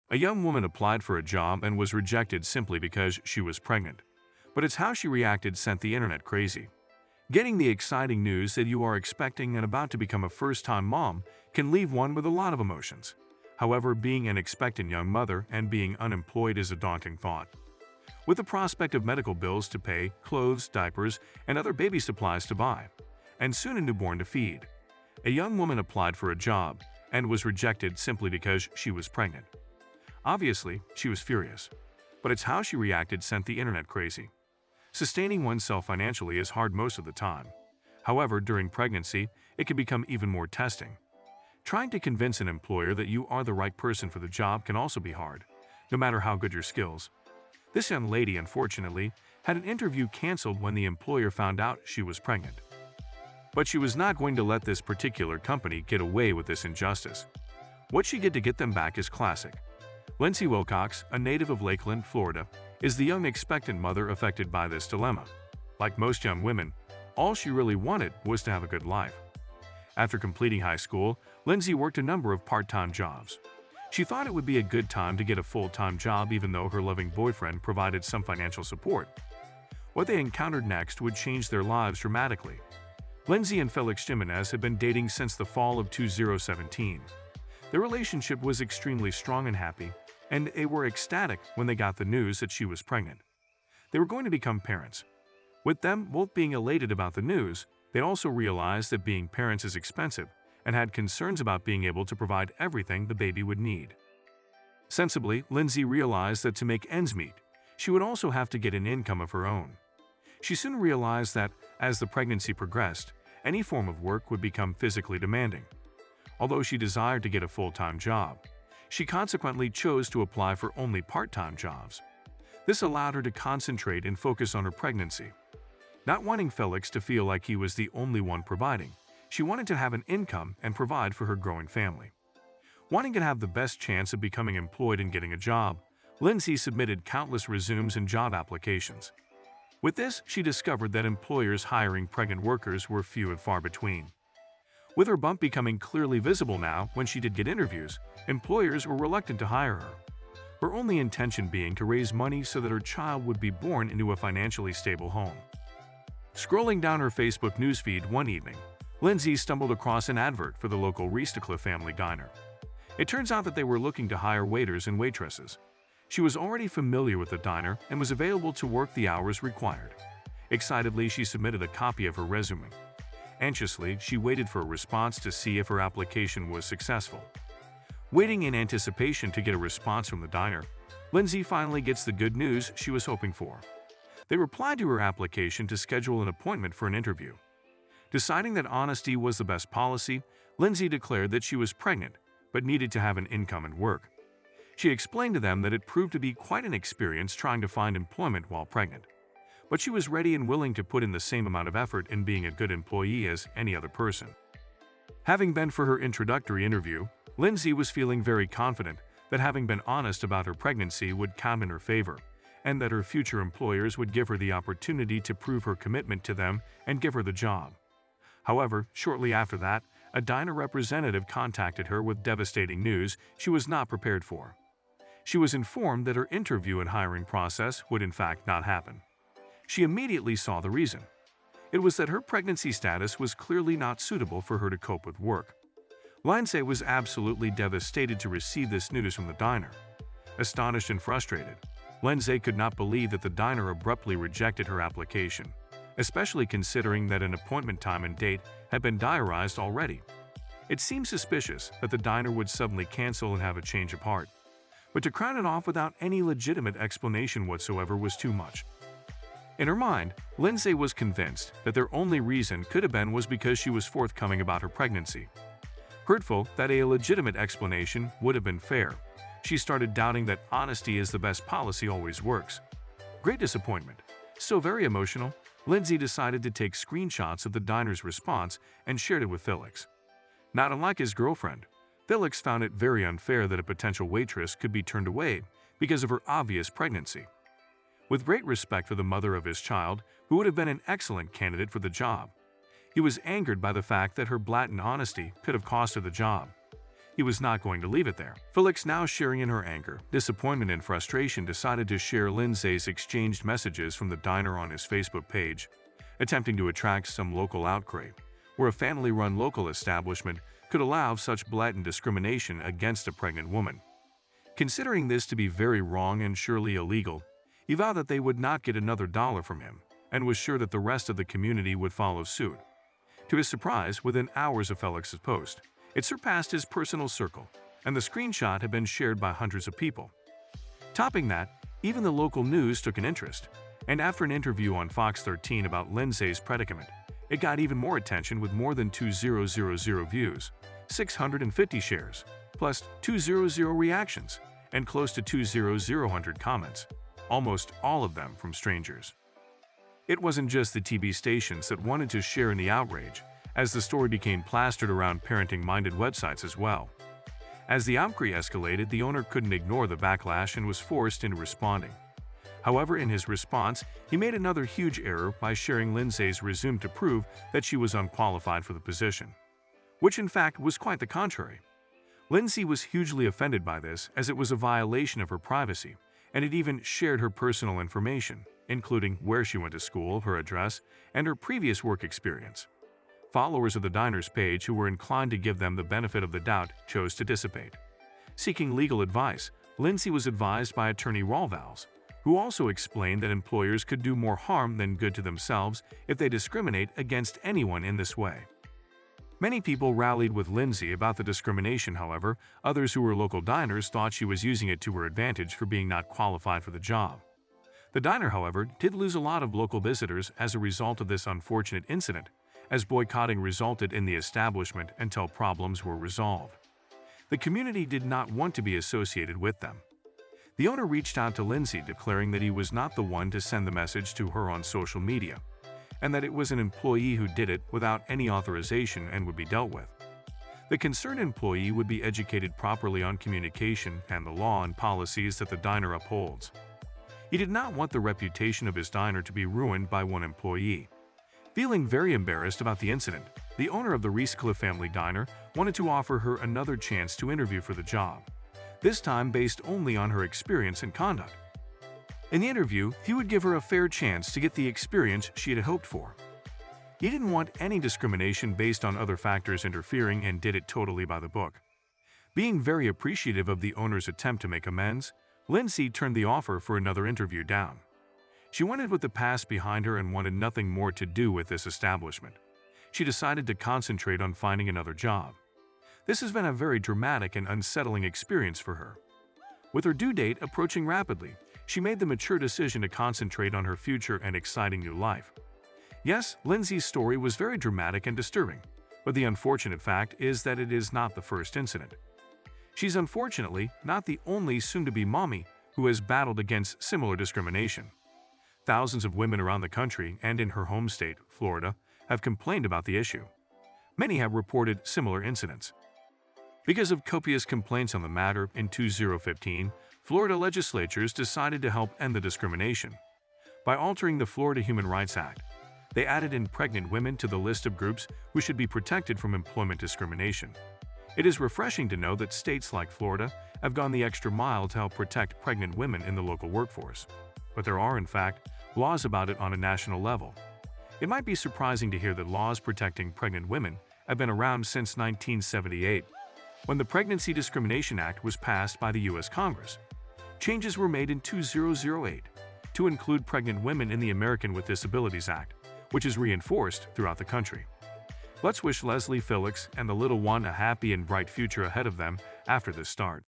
A young woman applied for a job and was rejected simply because she was pregnant. But it's how she reacted sent the internet crazy. Getting the exciting news that you are expecting and about to become a first-time mom can leave one with a lot of emotions. However, being an expectant young mother and being unemployed is a daunting thought. With the prospect of medical bills to pay, clothes, diapers, and other baby supplies to buy, and soon a newborn to feed, a young woman applied for a job and was rejected simply because she was pregnant. Obviously, she was furious, but it's how she reacted sent the internet crazy. Sustaining oneself financially is hard most of the time. However, during pregnancy, it can become even more testing. Trying to convince an employer that you are the right person for the job can also be hard, no matter how good your skills. This young lady, unfortunately, had an interview canceled when the employer found out she was pregnant. But she was not going to let this particular company get away with this injustice. What she did to get them back is classic. Lindsay Wilcox, a native of Lakeland, Florida, is the young expectant mother affected by this dilemma. Like most young women, all she really wanted was to have a good life. After completing high school, Lindsay worked a number of part-time jobs. She thought it would be a good time to get a full-time job even though her loving boyfriend provided some financial support. What they encountered next would change their lives dramatically. Lindsay and Felix Jimenez had been dating since the fall of 2017. Their relationship was extremely strong and happy, and they were ecstatic when they got the news that she was pregnant. They were going to become parents. With them both being elated about the news, they also realized that being parents is expensive and had concerns about being able to provide everything the baby would need. Sensibly, Lindsay realized that to make ends meet, she would also have to get an income of her own. She soon realized that, as the pregnancy progressed, any form of work would become physically demanding. Although she desired to get a full-time job, she consequently chose to apply for only part-time jobs. This allowed her to concentrate and focus on her pregnancy. Not wanting Felix to feel like he was the only one providing, she wanted to have an income and provide for her growing family. Wanting to have the best chance of becoming employed and getting a job, Lindsay submitted countless resumes and job applications. With this, she discovered that employers hiring pregnant workers were few and far between. With her bump becoming clearly visible now when she did get interviews, employers were reluctant to hire her. Her only intention being to raise money so that her child would be born into a financially stable home. Scrolling down her Facebook newsfeed one evening, Lindsay stumbled across an advert for the local Reestacliff family diner. It turns out that they were looking to hire waiters and waitresses. She was already familiar with the diner and was available to work the hours required. Excitedly, she submitted a copy of her resume. Anxiously, she waited for a response to see if her application was successful. Waiting in anticipation to get a response from the diner, Lindsay finally gets the good news she was hoping for. They replied to her application to schedule an appointment for an interview. Deciding that honesty was the best policy, Lindsay declared that she was pregnant but needed to have an income and work. She explained to them that it proved to be quite an experience trying to find employment while pregnant, but she was ready and willing to put in the same amount of effort in being a good employee as any other person. Having been for her introductory interview, Lindsay was feeling very confident that having been honest about her pregnancy would count in her favor, and that her future employers would give her the opportunity to prove her commitment to them and give her the job. However, shortly after that, a diner representative contacted her with devastating news she was not prepared for. She was informed that her interview and hiring process would in fact not happen. She immediately saw the reason. It was that her pregnancy status was clearly not suitable for her to cope with work. Lindsay was absolutely devastated to receive this news from the diner. Astonished and frustrated, Lindsay could not believe that the diner abruptly rejected her application, especially considering that an appointment time and date had been diarized already. It seemed suspicious that the diner would suddenly cancel and have a change of heart. But to crown it off without any legitimate explanation whatsoever was too much. In her mind, Lindsay was convinced that their only reason could have been was because she was forthcoming about her pregnancy. Hurtful that a legitimate explanation would have been fair, she started doubting that honesty is the best policy always works. Great disappointment. So very emotional, Lindsay decided to take screenshots of the diner's response and shared it with Felix. Not unlike his girlfriend, Felix found it very unfair that a potential waitress could be turned away because of her obvious pregnancy. With great respect for the mother of his child, who would have been an excellent candidate for the job, he was angered by the fact that her blatant honesty could have cost her the job. he was not going to leave it there. Felix, now sharing in her anger, disappointment, and frustration, decided to share Lindsay's exchanged messages from the diner on his Facebook page, attempting to attract some local outcry, where a family-run local establishment could allow such blatant discrimination against a pregnant woman. Considering this to be very wrong and surely illegal, he vowed that they would not get another dollar from him, and was sure that the rest of the community would follow suit. To his surprise, within hours of Felix's post, it surpassed his personal circle, and the screenshot had been shared by hundreds of people. Topping that, even the local news took an interest, and after an interview on Fox 13 about Lindsay's predicament, it got even more attention with more than 2,000 views, 650 shares, plus 200 reactions, and close to 2,000 comments, almost all of them from strangers. It wasn't just the TV stations that wanted to share in the outrage, as the story became plastered around parenting-minded websites as well. As the outcry escalated, the owner couldn't ignore the backlash and was forced into responding. However, in his response, he made another huge error by sharing Lindsay's resume to prove that she was unqualified for the position, which in fact was quite the contrary. Lindsay was hugely offended by this, as it was a violation of her privacy, and it even shared her personal information, including where she went to school, her address, and her previous work experience. Followers of the diner's page who were inclined to give them the benefit of the doubt chose to dissipate. Seeking legal advice, Lindsay was advised by attorney Rolvals, who also explained that employers could do more harm than good to themselves if they discriminate against anyone in this way. Many people rallied with Lindsay about the discrimination. However, others who were local diners thought she was using it to her advantage for being not qualified for the job. The diner, however, did lose a lot of local visitors as a result of this unfortunate incident, as boycotting resulted in the establishment until problems were resolved. The community did not want to be associated with them. The owner reached out to Lindsay, declaring that he was not the one to send the message to her on social media, and that it was an employee who did it without any authorization and would be dealt with. The concerned employee would be educated properly on communication and the law and policies that the diner upholds. He did not want the reputation of his diner to be ruined by one employee. Feeling very embarrassed about the incident, the owner of the Reescliffe family diner wanted to offer her another chance to interview for the job, this time based only on her experience and conduct. In the interview, he would give her a fair chance to get the experience she had hoped for. He didn't want any discrimination based on other factors interfering and did it totally by the book. Being very appreciative of the owner's attempt to make amends, Lindsay turned the offer for another interview down. She wanted with the past behind her and wanted nothing more to do with this establishment. She decided to concentrate on finding another job. This has been a very dramatic and unsettling experience for her. With her due date approaching rapidly, she made the mature decision to concentrate on her future and exciting new life. Yes, Lindsay's story was very dramatic and disturbing, but the unfortunate fact is that it is not the first incident. She's unfortunately not the only soon-to-be mommy who has battled against similar discrimination. Thousands of women around the country and in her home state, Florida, have complained about the issue. Many have reported similar incidents. Because of copious complaints on the matter, in 2015, Florida legislatures decided to help end the discrimination. By altering the Florida Human Rights Act, they added in pregnant women to the list of groups who should be protected from employment discrimination. It is refreshing to know that states like Florida have gone the extra mile to help protect pregnant women in the local workforce. But there are, in fact, laws about it on a national level. It might be surprising to hear that laws protecting pregnant women have been around since 1978, when the Pregnancy Discrimination Act was passed by the U.S. Congress. Changes were made in 2008 to include pregnant women in the American with Disabilities Act, which is reinforced throughout the country. Let's wish Leslie, Felix, and the little one a happy and bright future ahead of them after this start.